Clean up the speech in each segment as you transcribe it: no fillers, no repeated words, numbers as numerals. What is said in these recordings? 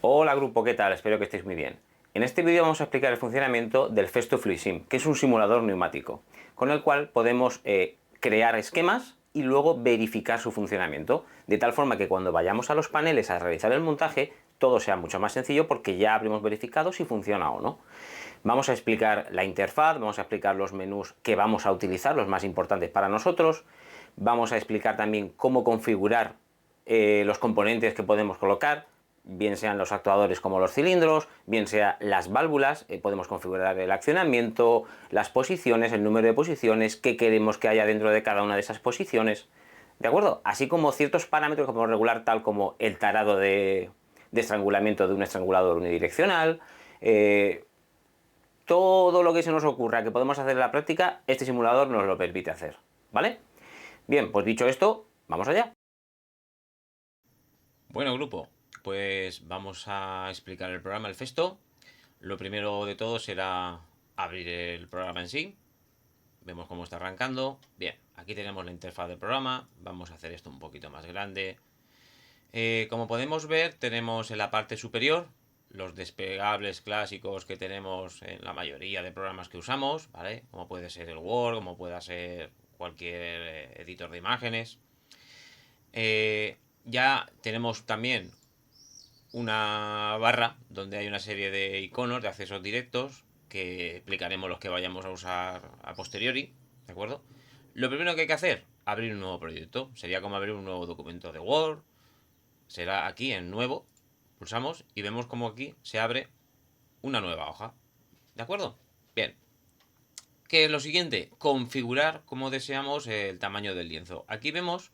Hola grupo, ¿qué tal? Espero que estéis muy bien. En este vídeo vamos a explicar el funcionamiento del Festo FluidSim, que es un simulador neumático, con el cual podemos crear esquemas y luego verificar su funcionamiento, de tal forma que cuando vayamos a los paneles a realizar el montaje, todo sea mucho más sencillo porque ya habremos verificado si funciona o no. Vamos a explicar la interfaz, vamos a explicar los menús que vamos a utilizar, los más importantes para nosotros, vamos a explicar también cómo configurar los componentes que podemos colocar, bien sean los actuadores como los cilindros, bien sea las válvulas, podemos configurar el accionamiento, las posiciones, el número de posiciones, qué queremos que haya dentro de cada una de esas posiciones, ¿de acuerdo? Así como ciertos parámetros que podemos regular, tal como el tarado de estrangulamiento de un estrangulador unidireccional, todo lo que se nos ocurra que podemos hacer en la práctica, este simulador nos lo permite hacer, ¿vale? Bien, pues dicho esto, vamos allá. Bueno, grupo, pues vamos a explicar el programa, el Festo. Lo primero de todo será abrir el programa en sí. Vemos cómo está arrancando. Bien, aquí tenemos la interfaz del programa. Vamos a hacer esto un poquito más grande. Como podemos ver, tenemos en la parte superior los desplegables clásicos que tenemos en la mayoría de programas que usamos, ¿vale? Como puede ser el Word, como pueda ser cualquier editor de imágenes. Ya tenemos también una barra donde hay una serie de iconos de accesos directos que explicaremos los que vayamos a usar a posteriori, ¿de acuerdo? Lo primero que hay que hacer, abrir un nuevo proyecto. Sería como abrir un nuevo documento de Word. Será aquí en nuevo, pulsamos y vemos como aquí se abre una nueva hoja, ¿de acuerdo? Bien, ¿qué es lo siguiente? Configurar como deseamos el tamaño del lienzo. Aquí vemos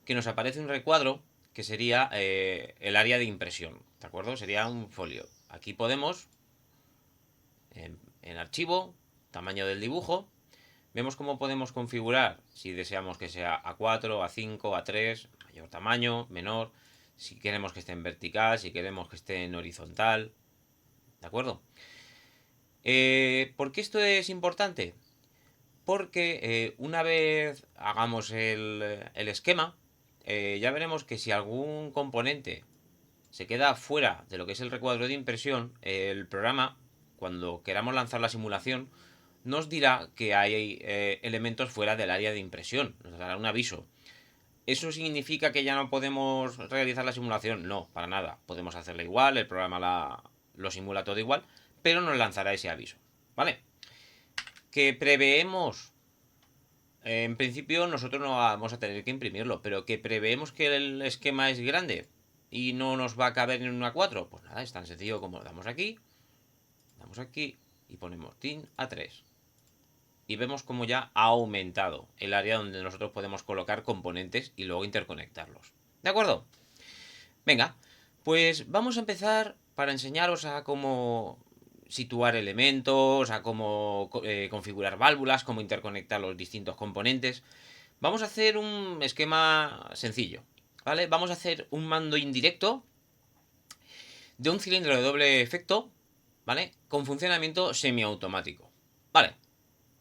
que nos aparece un recuadro que sería el área de impresión, ¿de acuerdo? Sería un folio. Aquí podemos, en archivo, tamaño del dibujo, vemos cómo podemos configurar si deseamos que sea A4, A5, A3, mayor tamaño, menor, si queremos que esté en vertical, si queremos que esté en horizontal, ¿de acuerdo? ¿Por qué esto es importante? Porque una vez hagamos el esquema, ya veremos que si algún componente se queda fuera de lo que es el recuadro de impresión, el programa, cuando queramos lanzar la simulación, nos dirá que hay elementos fuera del área de impresión, nos dará un aviso. ¿Eso significa que ya no podemos realizar la simulación? No, para nada. Podemos hacerla igual, el programa lo simula todo igual, pero nos lanzará ese aviso. ¿Vale? Que preveemos, en principio nosotros no vamos a tener que imprimirlo, pero que preveemos que el esquema es grande y no nos va a caber en una 4, pues nada, es tan sencillo como damos aquí y ponemos TIN A3. Y vemos como ya ha aumentado el área donde nosotros podemos colocar componentes y luego interconectarlos. ¿De acuerdo? Venga, pues vamos a empezar para enseñaros a cómo situar elementos, a cómo configurar válvulas, cómo interconectar los distintos componentes. Vamos a hacer un esquema sencillo, ¿vale? Vamos a hacer un mando indirecto de un cilindro de doble efecto, ¿vale? Con funcionamiento semiautomático. Vale,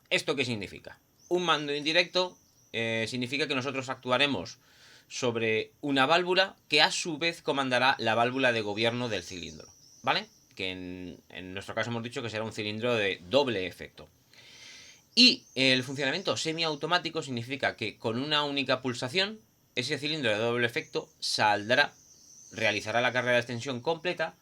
¿esto qué significa? Un mando indirecto significa que nosotros actuaremos sobre una válvula que a su vez comandará la válvula de gobierno del cilindro, ¿vale? Que en nuestro caso hemos dicho que será un cilindro de doble efecto. Y el funcionamiento semiautomático significa que con una única pulsación, ese cilindro de doble efecto saldrá, realizará la carrera de extensión completa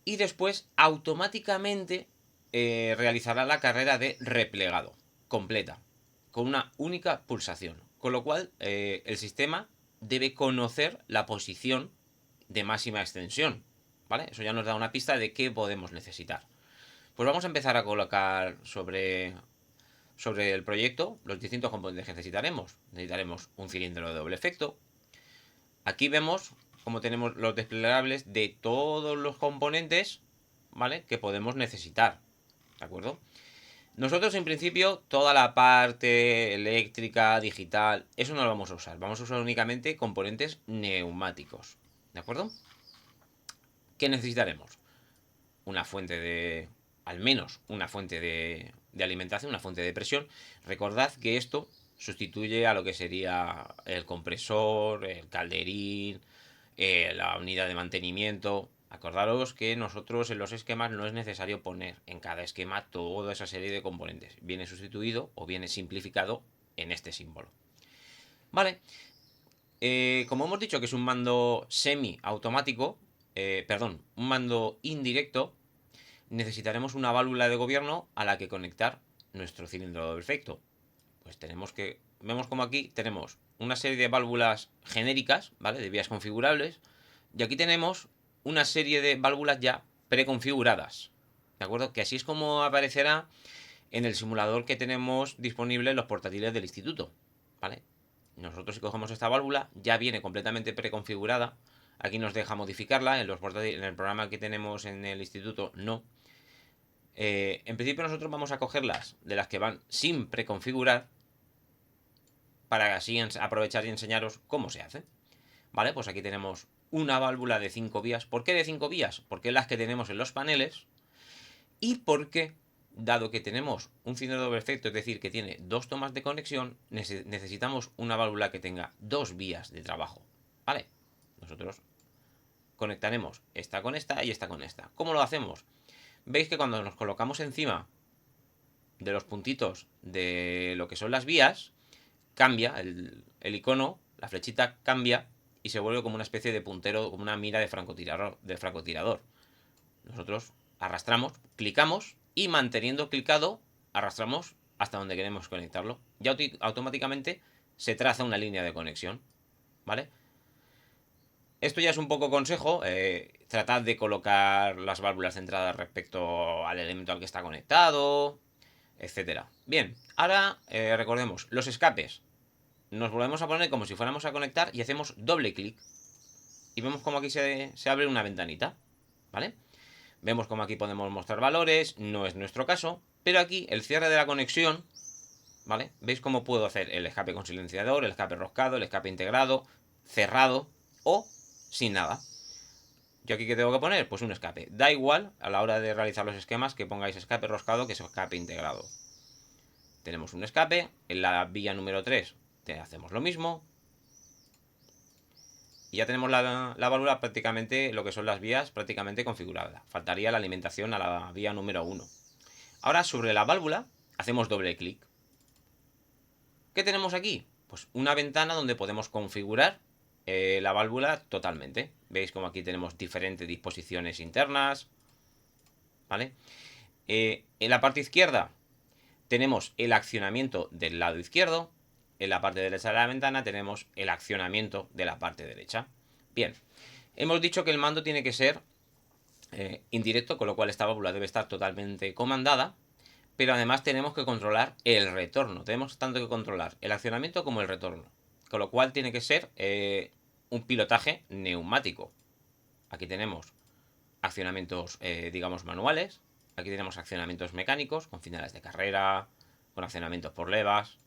y después automáticamente realizará la carrera de replegado completa con una única pulsación. Con lo cual, el sistema debe conocer la posición de máxima extensión. ¿Vale? Eso ya nos da una pista de qué podemos necesitar. Pues vamos a empezar a colocar sobre el proyecto los distintos componentes que necesitaremos. Necesitaremos un cilindro de doble efecto. Aquí vemos cómo tenemos los desplegables de todos los componentes, ¿vale? Que podemos necesitar. ¿De acuerdo? Nosotros en principio toda la parte eléctrica, digital, eso no lo vamos a usar. Vamos a usar únicamente componentes neumáticos. ¿De acuerdo? ¿Qué necesitaremos? Una fuente de... al menos una fuente de alimentación, una fuente de presión. Recordad que esto sustituye a lo que sería el compresor, el calderín, la unidad de mantenimiento. Acordaros que nosotros en los esquemas no es necesario poner en cada esquema toda esa serie de componentes. Viene sustituido o viene simplificado en este símbolo. Vale. Como hemos dicho que es un mando semi-automático, un mando indirecto, necesitaremos una válvula de gobierno a la que conectar nuestro cilindro de efecto. Pues vemos como aquí tenemos una serie de válvulas genéricas, ¿vale? De vías configurables. Y aquí tenemos una serie de válvulas ya preconfiguradas. ¿De acuerdo? Que así es como aparecerá en el simulador que tenemos disponible en los portátiles del instituto. ¿Vale? Nosotros si cogemos esta válvula ya viene completamente preconfigurada. Aquí nos deja modificarla. En el programa que tenemos en el instituto no. En principio nosotros vamos a cogerlas de las que van sin preconfigurar para así aprovechar y enseñaros cómo se hace. Vale, pues aquí tenemos una válvula de 5 vías. ¿Por qué de 5 vías? Porque es las que tenemos en los paneles y porque, dado que tenemos un cilindro de doble efecto, es decir, que tiene 2 tomas de conexión, necesitamos una válvula que tenga 2 vías de trabajo. Vale, nosotros conectaremos esta con esta y esta con esta. ¿Cómo lo hacemos? Veis que cuando nos colocamos encima de los puntitos de lo que son las vías, cambia el icono, la flechita cambia y se vuelve como una especie de puntero, como una mira de francotirador. Nosotros arrastramos, clicamos y manteniendo clicado arrastramos hasta donde queremos conectarlo. Ya automáticamente se traza una línea de conexión, ¿vale? Esto ya es un poco consejo, tratad de colocar las válvulas de entrada respecto al elemento al que está conectado, etcétera. Bien, ahora recordemos, los escapes. Nos volvemos a poner como si fuéramos a conectar y hacemos doble clic. Y vemos como aquí se abre una ventanita, ¿vale? Vemos como aquí podemos mostrar valores, no es nuestro caso, pero aquí el cierre de la conexión, ¿vale? ¿Veis cómo puedo hacer el escape con silenciador, el escape roscado, el escape integrado, cerrado o sin nada? ¿Yo aquí qué tengo que poner? Pues un escape. Da igual a la hora de realizar los esquemas que pongáis escape roscado que es escape integrado. Tenemos un escape, en la vía número 3 hacemos lo mismo. Y ya tenemos la válvula prácticamente, lo que son las vías prácticamente configuradas. Faltaría la alimentación a la vía número 1. Ahora sobre la válvula hacemos doble clic. ¿Qué tenemos aquí? Pues una ventana donde podemos configurar la válvula totalmente. Veis como aquí tenemos diferentes disposiciones internas. ¿Vale? En la parte izquierda tenemos el accionamiento del lado izquierdo. En la parte derecha de la ventana tenemos el accionamiento de la parte derecha. Bien, hemos dicho que el mando tiene que ser indirecto, con lo cual esta válvula debe estar totalmente comandada, pero además tenemos que controlar el retorno. Tenemos tanto que controlar el accionamiento como el retorno, con lo cual tiene que ser un pilotaje neumático. Aquí tenemos accionamientos, digamos, manuales. Aquí tenemos accionamientos mecánicos, con finales de carrera, con accionamientos por levas.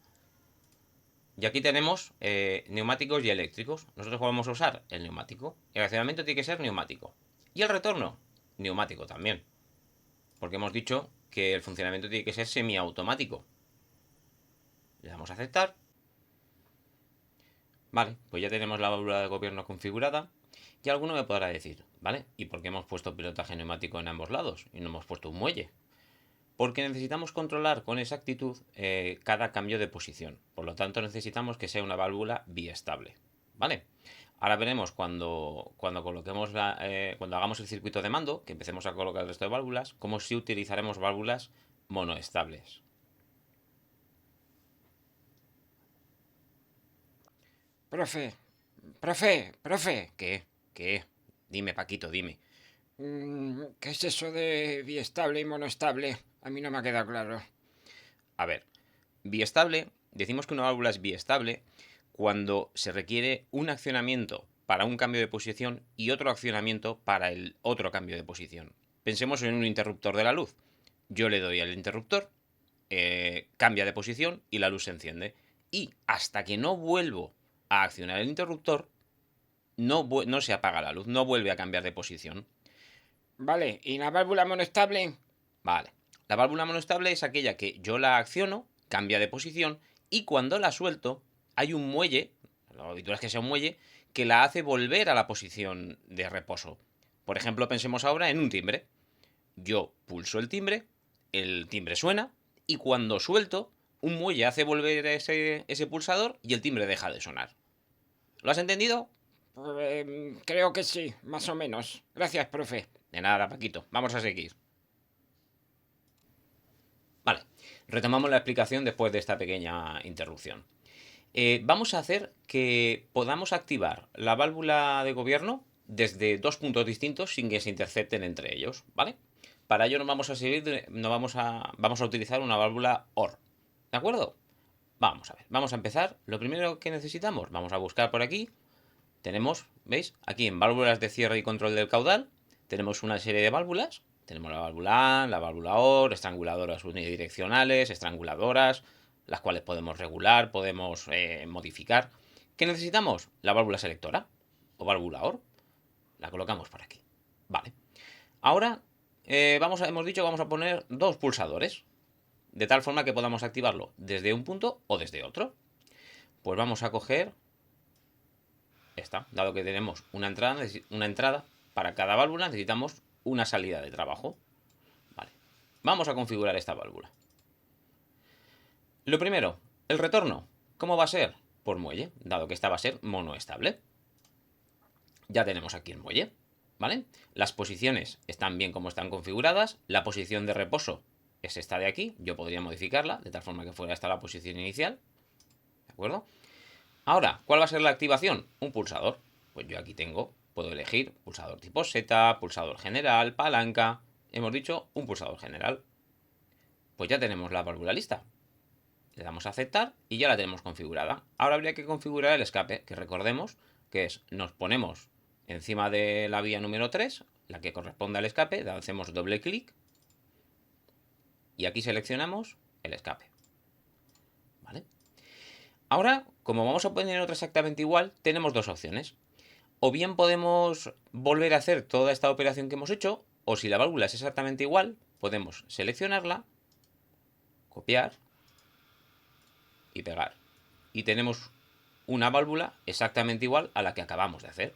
Y aquí tenemos neumáticos y eléctricos. Nosotros vamos a usar el neumático. El accionamiento tiene que ser neumático. Y el retorno, neumático también. Porque hemos dicho que el funcionamiento tiene que ser semiautomático. Le damos a aceptar. Vale, pues ya tenemos la válvula de gobierno configurada. Y alguno me podrá decir, ¿vale? ¿Y por qué hemos puesto pilotaje neumático en ambos lados? Y no hemos puesto un muelle. Porque necesitamos controlar con exactitud cada cambio de posición. Por lo tanto, necesitamos que sea una válvula biestable. ¿Vale? Ahora veremos cuando coloquemos cuando hagamos el circuito de mando, que empecemos a colocar el resto de válvulas, cómo si utilizaremos válvulas monoestables. Profe. ¿Qué? Dime, Paquito, dime. ¿Qué es eso de biestable y monoestable? A mí no me ha quedado claro. A ver, biestable, decimos que una válvula es biestable cuando se requiere un accionamiento para un cambio de posición y otro accionamiento para el otro cambio de posición. Pensemos en un interruptor de la luz. Yo le doy al interruptor, cambia de posición y la luz se enciende. Y hasta que no vuelvo a accionar el interruptor, no se apaga la luz, no vuelve a cambiar de posición. Vale, ¿y la válvula monoestable? Vale. La válvula monoestable es aquella que yo la acciono, cambia de posición, y cuando la suelto, hay un muelle, lo habitual es que sea un muelle, que la hace volver a la posición de reposo. Por ejemplo, pensemos ahora en un timbre. Yo pulso el timbre suena, y cuando suelto, un muelle hace volver ese pulsador y el timbre deja de sonar. ¿Lo has entendido? Creo que sí, más o menos. Gracias, profe. De nada, Paquito. Vamos a seguir. Vale, retomamos la explicación después de esta pequeña interrupción. Vamos a hacer que podamos activar la válvula de gobierno desde dos puntos distintos sin que se intercepten entre ellos, ¿vale? Para ello vamos a utilizar una válvula OR, ¿de acuerdo? Vamos a ver, vamos a empezar. Lo primero que necesitamos, vamos a buscar por aquí. Tenemos, ¿veis? Aquí en válvulas de cierre y control del caudal, tenemos una serie de válvulas. Tenemos la válvula A, la válvula OR, estranguladoras unidireccionales, estranguladoras, las cuales podemos regular, podemos modificar. ¿Qué necesitamos? La válvula selectora o válvula OR. La colocamos por aquí. Vale. Ahora hemos dicho que vamos a poner dos pulsadores, de tal forma que podamos activarlo desde un punto o desde otro. Pues vamos a coger esta. Dado que tenemos una entrada para cada válvula, necesitamos una salida de trabajo. Vale. Vamos a configurar esta válvula. Lo primero, el retorno. ¿Cómo va a ser? Por muelle, dado que esta va a ser monoestable. Ya tenemos aquí el muelle, ¿vale? Las posiciones están bien como están configuradas. La posición de reposo es esta de aquí. Yo podría modificarla de tal forma que fuera esta la posición inicial. ¿De acuerdo? Ahora, ¿cuál va a ser la activación? Un pulsador. Pues yo aquí puedo elegir pulsador tipo Z, pulsador general, palanca. Hemos dicho un pulsador general. Pues ya tenemos la válvula lista. Le damos a aceptar y ya la tenemos configurada. Ahora habría que configurar el escape, que recordemos que nos ponemos encima de la vía número 3, la que corresponde al escape, hacemos doble clic y aquí seleccionamos el escape. ¿Vale? Ahora, como vamos a poner otra exactamente igual, tenemos dos opciones. O bien podemos volver a hacer toda esta operación que hemos hecho, o si la válvula es exactamente igual, podemos seleccionarla, copiar y pegar. Y tenemos una válvula exactamente igual a la que acabamos de hacer.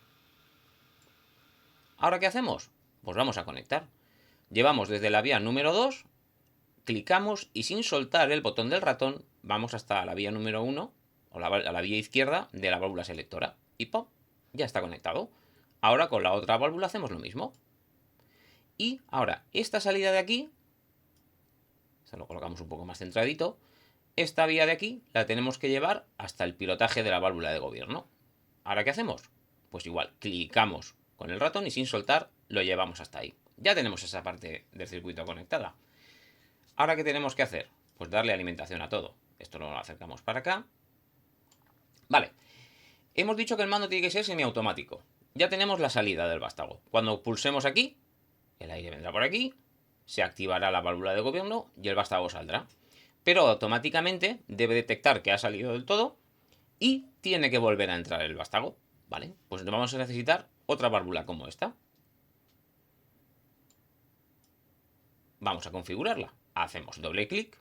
¿Ahora qué hacemos? Pues vamos a conectar. Llevamos desde la vía número 2, clicamos y sin soltar el botón del ratón vamos hasta la vía número 1 o a la vía izquierda de la válvula selectora. Y ¡pum! Ya está conectado. Ahora con la otra válvula hacemos lo mismo. Y ahora esta salida de aquí, se lo colocamos un poco más centradito, esta vía de aquí la tenemos que llevar hasta el pilotaje de la válvula de gobierno. ¿Ahora qué hacemos? Pues igual, clicamos con el ratón y sin soltar lo llevamos hasta ahí. Ya tenemos esa parte del circuito conectada. ¿Ahora qué tenemos que hacer? Pues darle alimentación a todo. Esto lo acercamos para acá. Vale. Hemos dicho que el mando tiene que ser semiautomático. Ya tenemos la salida del vástago. Cuando pulsemos aquí, el aire vendrá por aquí, se activará la válvula de gobierno y el vástago saldrá. Pero automáticamente debe detectar que ha salido del todo y tiene que volver a entrar el vástago. ¿Vale? Pues vamos a necesitar otra válvula como esta. Vamos a configurarla. Hacemos doble clic.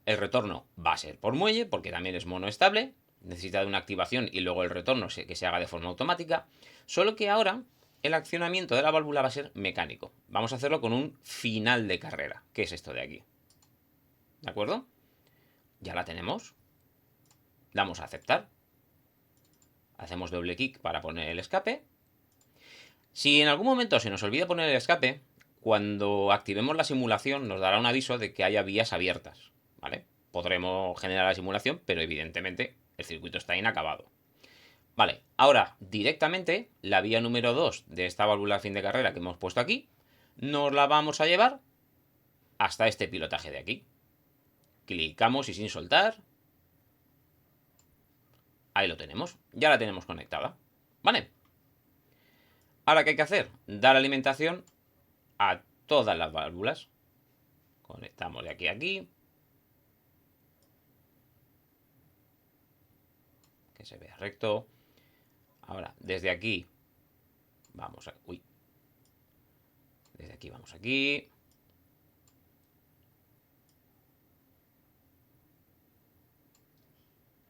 El retorno va a ser por muelle, porque también es monoestable. Necesita de una activación y luego el retorno que se haga de forma automática. Solo que ahora el accionamiento de la válvula va a ser mecánico. Vamos a hacerlo con un final de carrera, que es esto de aquí. ¿De acuerdo? Ya la tenemos. Damos a aceptar. Hacemos doble clic para poner el escape. Si en algún momento se nos olvida poner el escape, cuando activemos la simulación nos dará un aviso de que haya vías abiertas, ¿vale? Podremos generar la simulación, pero evidentemente el circuito está inacabado. Vale, ahora directamente la vía número 2 de esta válvula fin de carrera que hemos puesto aquí, nos la vamos a llevar hasta este pilotaje de aquí. Clicamos y sin soltar. Ahí lo tenemos, ya la tenemos conectada. ¿Vale? Ahora, ¿qué hay que hacer? Dar alimentación a todas las válvulas. Conectamos de aquí a aquí. Que se vea recto. Ahora, desde aquí vamos a... Uy. Desde aquí vamos aquí.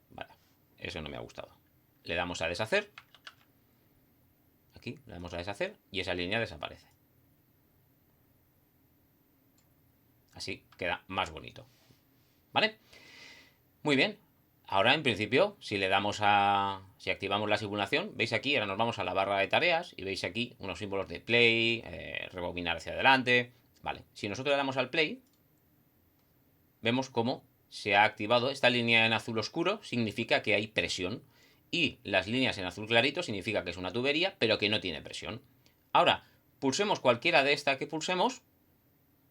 Vale, eso no me ha gustado. Le damos a deshacer. Aquí le damos a deshacer y esa línea desaparece. Así queda más bonito. ¿Vale? Muy bien. Ahora, en principio, si le damos a... Si activamos la simulación, veis aquí, ahora nos vamos a la barra de tareas y veis aquí unos símbolos de play, rebobinar hacia adelante. Vale, si nosotros le damos al play, vemos cómo se ha activado esta línea en azul oscuro, significa que hay presión. Y las líneas en azul clarito significa que es una tubería, pero que no tiene presión. Ahora, pulsemos cualquiera de estas que pulsemos,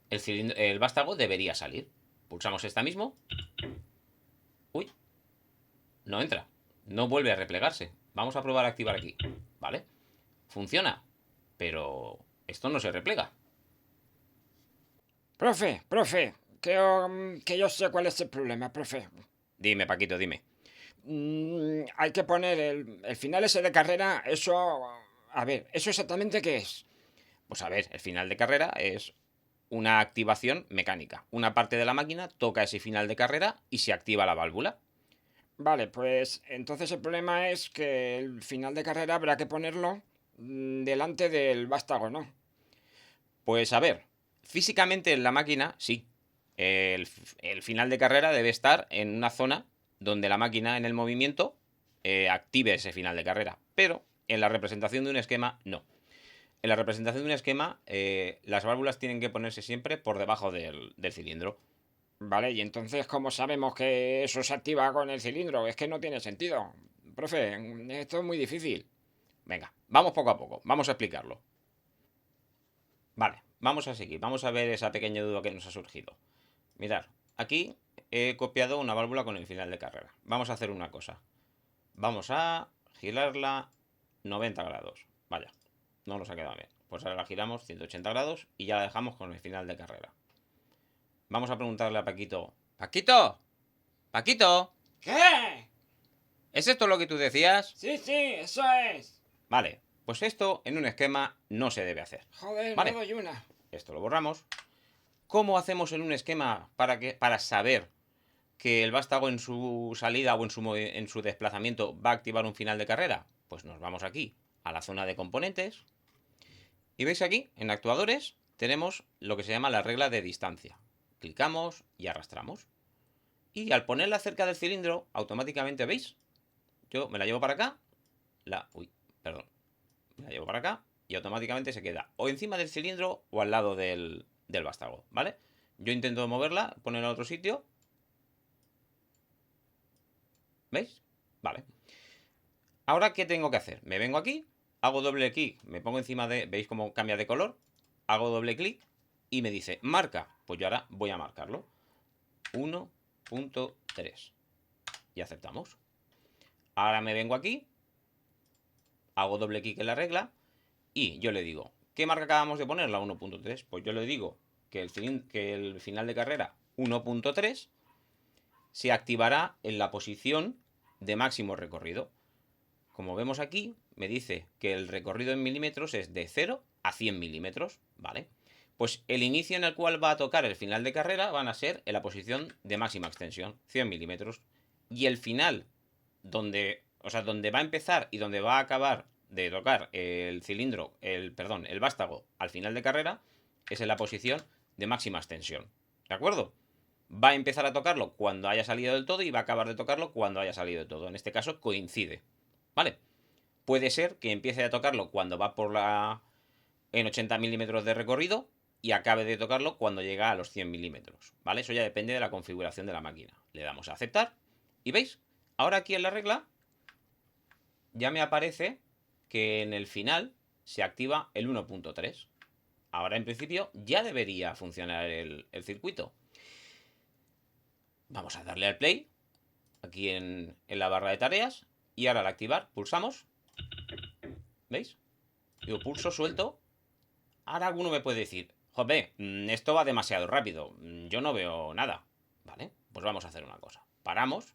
el vástago debería salir. Pulsamos esta mismo. Uy, no entra. No vuelve a replegarse. Vamos a probar a activar aquí. ¿Vale? Funciona. Pero esto no se replega. Profe, que yo sé cuál es el problema, profe. Dime, Paquito, dime. Hay que poner el final ese de carrera, eso... A ver, ¿eso exactamente qué es? Pues a ver, el final de carrera es una activación mecánica. Una parte de la máquina toca ese final de carrera y se activa la válvula. Vale, pues entonces el problema es que el final de carrera habrá que ponerlo delante del vástago, ¿no? Pues a ver, físicamente en la máquina, sí. El final de carrera debe estar en una zona donde la máquina en el movimiento active ese final de carrera. Pero en la representación de un esquema, no. En la representación de un esquema, las válvulas tienen que ponerse siempre por debajo del cilindro. Vale, y entonces, ¿cómo sabemos que eso se activa con el cilindro? Es que no tiene sentido. Profe, esto es muy difícil. Venga, vamos poco a poco, vamos a explicarlo. Vale, vamos a seguir, vamos a ver esa pequeña duda que nos ha surgido. Mirad, aquí he copiado una válvula con el final de carrera. Vamos a hacer una cosa. Vamos a girarla 90 grados. Vaya, no nos ha quedado bien. Pues ahora la giramos 180 grados y ya la dejamos con el final de carrera. Vamos a preguntarle a Paquito. ¡Paquito! ¡Paquito! ¿Qué? ¿Es esto lo que tú decías? Sí, eso es. Vale, pues esto en un esquema no se debe hacer. Joder, Vale. no doy una. Esto lo borramos. ¿Cómo hacemos en un esquema para saber que el vástago en su salida o en su desplazamiento va a activar un final de carrera? Pues nos vamos aquí a la zona de componentes y veis aquí en actuadores tenemos lo que se llama la regla de distancia. Clicamos y arrastramos. Y al ponerla cerca del cilindro, automáticamente, ¿veis? Yo me la llevo para acá. Me la llevo para acá y automáticamente se queda o encima del cilindro o al lado del vástago, ¿vale? Yo intento moverla, ponerla a otro sitio. ¿Veis? Vale. Ahora, ¿qué tengo que hacer? Me vengo aquí, hago doble clic, me pongo encima de... ¿Veis cómo cambia de color? Hago doble clic y me dice, marca. Pues yo ahora voy a marcarlo. 1.3. Y aceptamos. Ahora me vengo aquí, hago doble clic en la regla y yo le digo, ¿qué marca acabamos de poner? La 1.3. Pues yo le digo que el final de carrera 1.3 se activará en la posición de máximo recorrido. Como vemos aquí, me dice que el recorrido en milímetros es de 0 a 100 milímetros, ¿vale? Pues el inicio en el cual va a tocar el final de carrera van a ser en la posición de máxima extensión, 100 milímetros. Y el final, donde va a empezar y donde va a acabar de tocar el cilindro, el vástago al final de carrera, es en la posición de máxima extensión. ¿De acuerdo? Va a empezar a tocarlo cuando haya salido del todo y va a acabar de tocarlo cuando haya salido del todo. En este caso coincide. ¿Vale? Puede ser que empiece a tocarlo cuando va en 80 milímetros de recorrido y acabe de tocarlo cuando llega a los 100 milímetros. ¿Vale? Eso ya depende de la configuración de la máquina. Le damos a aceptar y ¿veis? Ahora aquí en la regla ya me aparece que en el final se activa el 1.3. Ahora en principio ya debería funcionar el circuito. Vamos a darle al play aquí en la barra de tareas y ahora al activar pulsamos. ¿Veis? Yo pulso, suelto. Ahora alguno me puede decir, joder, esto va demasiado rápido, yo no veo nada. Vale, pues vamos a hacer una cosa. Paramos,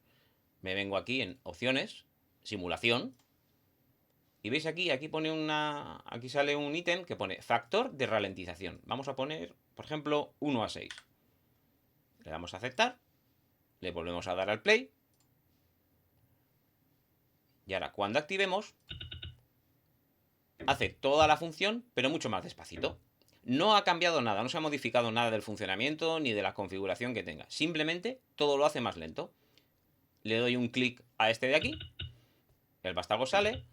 me vengo aquí en opciones, simulación. Y veis aquí pone aquí sale un ítem que pone factor de ralentización. Vamos a poner, por ejemplo, 1 a 6. Le damos a aceptar. Le volvemos a dar al play. Y ahora, cuando activemos, hace toda la función, pero mucho más despacito. No ha cambiado nada, no se ha modificado nada del funcionamiento ni de la configuración que tenga. Simplemente todo lo hace más lento. Le doy un clic a este de aquí, el vástago sale,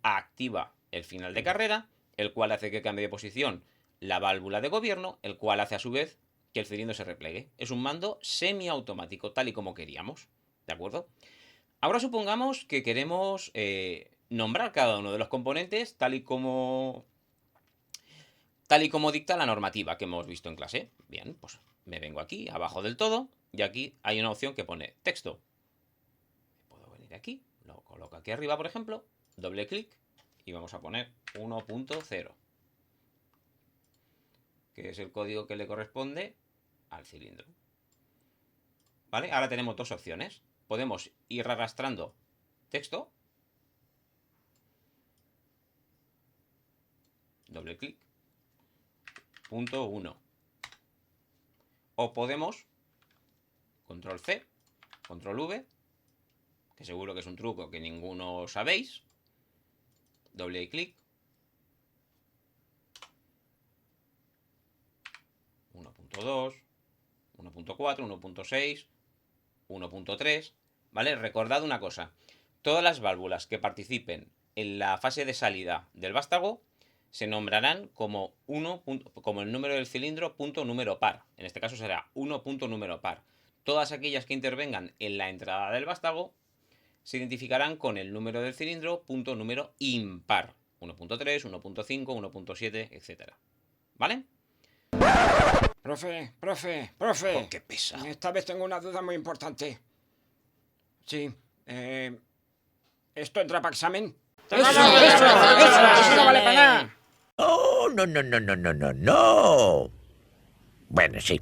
activa el final de carrera, el cual hace que cambie de posición la válvula de gobierno, el cual hace a su vez que el cilindro se replegue. Es un mando semiautomático, tal y como queríamos. ¿De acuerdo? Ahora supongamos que queremos nombrar cada uno de los componentes tal y como dicta la normativa que hemos visto en clase. Bien, pues me vengo aquí, abajo del todo, y aquí hay una opción que pone texto. Puedo venir aquí, lo coloco aquí arriba, por ejemplo, doble clic, y vamos a poner 1.0, que es el código que le corresponde al cilindro. ¿Vale? Ahora tenemos dos opciones. Podemos ir arrastrando texto, doble clic, punto 1. O podemos, control C, control V, que seguro que es un truco que ninguno sabéis, doble clic, 1.2, 1.4, 1.6, 1.3, ¿vale? Recordad una cosa, todas las válvulas que participen en la fase de salida del vástago se nombrarán como el número del cilindro punto número par. En este caso será 1 punto número par. Todas aquellas que intervengan en la entrada del vástago se identificarán con el número del cilindro punto número impar. 1.3, 1.5, 1.7, etc. ¿Vale? Profe. Oh, qué pesado. Esta vez tengo una duda muy importante. Sí, ¿esto entra para examen? ¡Eso no vale para nada! Oh, no. Bueno, sí.